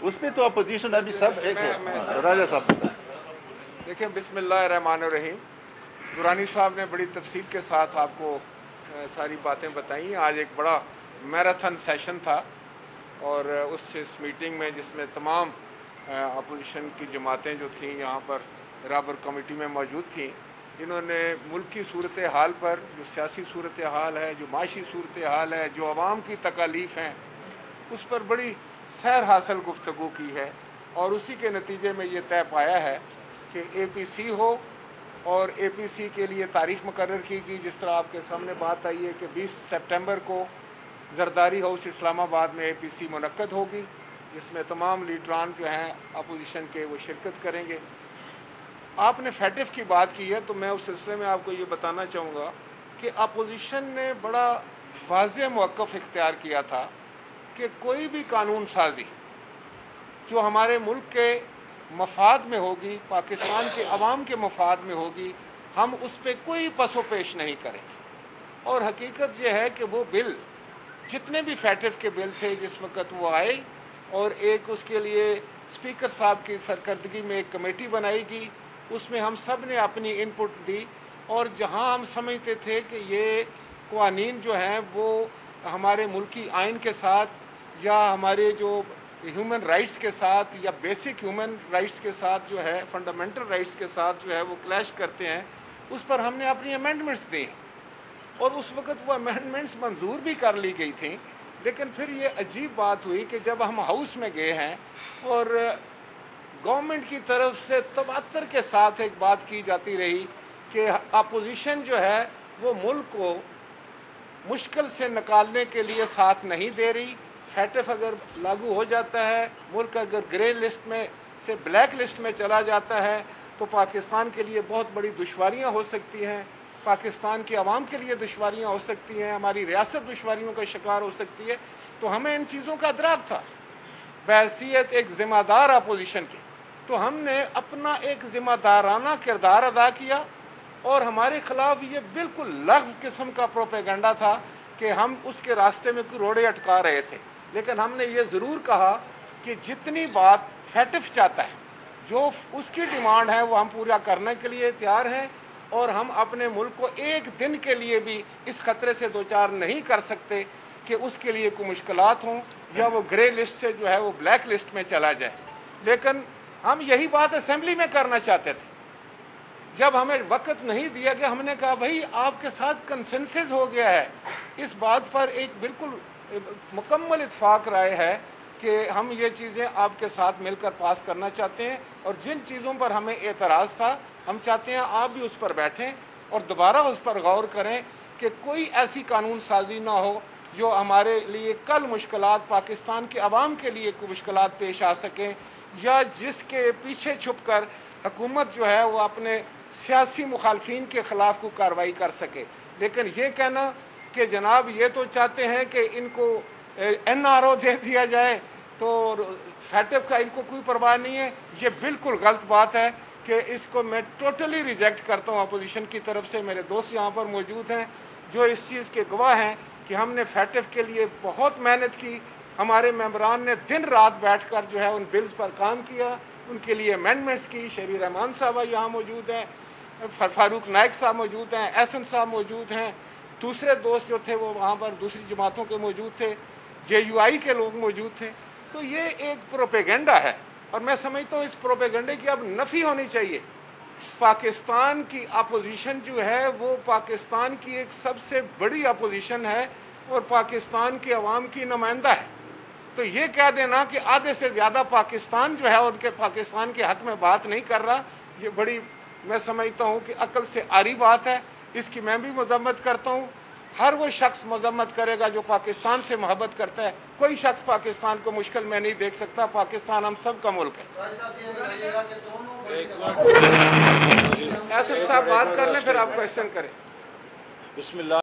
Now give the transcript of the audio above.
उसमें तो अपोजिशन अभी सब एक है। राजा साहब बताएं। देखिए, बिस्मिल्लाहिर्रहमानिर्रहीम। दुरानी साहब ने बड़ी तफसील के साथ आपको सारी बातें बताई। आज एक बड़ा मैराथन सेशन था और इस मीटिंग में जिसमें तमाम अपोजिशन की जमातें जो थीं यहाँ पर बराबर कमेटी में मौजूद थीं, इन्होंने मुल्क की सूरत हाल पर, जो सियासी सूरत हाल है, जो माशी सूरत हाल है, जो आवाम की तकालीफ हैं, उस पर बड़ी सैर हासिल गुफ्तगू की है और उसी के नतीजे में ये तय पाया है कि APC हो और APC के लिए तारीख मुकर्रर की गई। जिस तरह आपके सामने बात आई है कि 20 सितंबर को जरदारी हाउस इस्लामाबाद में APC मुनक्कद होगी, जिसमें तमाम लीडरान जो हैं अपोजिशन के वो शिरकत करेंगे। आपने फैटिफ की बात की है, तो मैं उस सिलसिले में आपको ये बताना चाहूँगा कि अपोजिशन ने बड़ा वाज़ेह मौक़िफ़ इख्तियार किया था कि कोई भी कानून साजी जो हमारे मुल्क के मफाद में होगी, पाकिस्तान के अवाम के मफाद में होगी, हम उस पर कोई पसो पेश नहीं करेंगे। और हकीकत यह है कि वो बिल, जितने भी फैटिफ के बिल थे जिस वक्त वो आए, और एक उसके लिए स्पीकर साहब की सरकर्दगी में एक कमेटी बनाई गई, उसमें हम सब ने अपनी इनपुट दी और जहां हम समझते थे कि ये क़वानीन जो हैं वो हमारे मुल्की आइन के साथ या हमारे जो ह्यूमन राइट्स के साथ या बेसिक ह्यूमन राइट्स के साथ जो है, फंडामेंटल राइट्स के साथ जो है वो क्लैश करते हैं, उस पर हमने अपनी अमेंडमेंट्स दी और उस वक़्त वो अमेंडमेंट्स मंजूर भी कर ली गई थी। लेकिन फिर ये अजीब बात हुई कि जब हम हाउस में गए हैं और गवर्नमेंट की तरफ से तवातर के साथ एक बात की जाती रही कि अपोजिशन जो है वो मुल्क को मुश्किल से निकालने के लिए साथ नहीं दे रही। फैटिफ अगर लागू हो जाता है, मुल्क अगर ग्रे लिस्ट में से ब्लैक लिस्ट में चला जाता है तो पाकिस्तान के लिए बहुत बड़ी दुश्वारियां हो सकती हैं, पाकिस्तान के अवाम के लिए दुश्वारियां हो सकती हैं, हमारी रियासत दुश्वारियों का शिकार हो सकती है। तो हमें इन चीज़ों का अदराक था बहैसियत एक ज़िम्मेदार अपोजिशन की। तो हमने अपना एक ज़िम्मेदाराना किरदार अदा किया और हमारे ख़िलाफ़ ये बिल्कुल लग़्व किस्म का प्रोपेगेंडा था कि हम उसके रास्ते में कोई रोड़े अटका रहे थे। लेकिन हमने ये ज़रूर कहा कि जितनी बात फैटिफ चाहता है, जो उसकी डिमांड है, वो हम पूरा करने के लिए तैयार हैं और हम अपने मुल्क को एक दिन के लिए भी इस ख़तरे से दो चार नहीं कर सकते कि उसके लिए कोई मुश्किलात हों या वो ग्रे लिस्ट से जो है वो ब्लैक लिस्ट में चला जाए। लेकिन हम यही बात असेंबली में करना चाहते थे। जब हमें वक्त नहीं दिया गया, हमने कहा भाई आपके साथ कंसेंसस हो गया है, इस बात पर एक बिल्कुल मुकम्मल इत्फाक राय है कि हम ये चीज़ें आपके साथ मिलकर पास करना चाहते हैं और जिन चीज़ों पर हमें एतराज़ था, हम चाहते हैं आप भी उस पर बैठें और दोबारा उस पर गौर करें कि कोई ऐसी कानून साजी ना हो जो हमारे लिए कल मुश्किलात, पाकिस्तान के अवाम के लिए कोई मुश्किलात पेश आ सकें या जिसके पीछे छुप कर हुकूमत जो है वो अपने सियासी मुखालफिन के ख़िलाफ़ कोई कार्रवाई कर सके। लेकिन ये कहना कि जनाब ये तो चाहते हैं कि इनको NRO दे दिया जाए तो फैटिफ का इनको कोई परवाह नहीं है, ये बिल्कुल गलत बात है कि इसको मैं टोटली रिजेक्ट करता हूँ। अपोजिशन की तरफ से मेरे दोस्त यहाँ पर मौजूद हैं जो इस चीज़ के गवाह हैं कि हमने फैटिफ के लिए बहुत मेहनत की, हमारे मेंबरान ने दिन रात बैठकर जो है उन बिल्स पर काम किया, उनके लिए अमेंडमेंट्स की। शरीर रहमान साहब यहाँ मौजूद हैं, फारूक नाइक साहब मौजूद हैं, एहसन साहब मौजूद हैं, दूसरे दोस्त जो थे वो वहाँ पर दूसरी जमातों के मौजूद थे, JUI के लोग मौजूद थे। तो ये एक प्रोपेगेंडा है और मैं समझता हूँ इस प्रोपेगेंडे की अब नफ़ी होनी चाहिए। पाकिस्तान की अपोजिशन जो है वो पाकिस्तान की एक सबसे बड़ी अपोजिशन है और पाकिस्तान के अवाम की नुमाइंदा है। तो ये कह देना कि आधे से ज़्यादा पाकिस्तान जो है उनके पाकिस्तान के हक़ में बात नहीं कर रहा, ये बड़ी मैं समझता हूँ कि अकल से आरी बात है। इसकी मैं भी मजम्मत करता हूँ। हर वो शख्स मजम्मत करेगा जो पाकिस्तान से मोहब्बत करता है। कोई शख्स पाकिस्तान को मुश्किल में नहीं देख सकता। पाकिस्तान हम सब का मुल्क है। ऐसे साहब बात कर लें फिर आप क्वेश्चन करें। बिस्मिल्लाह।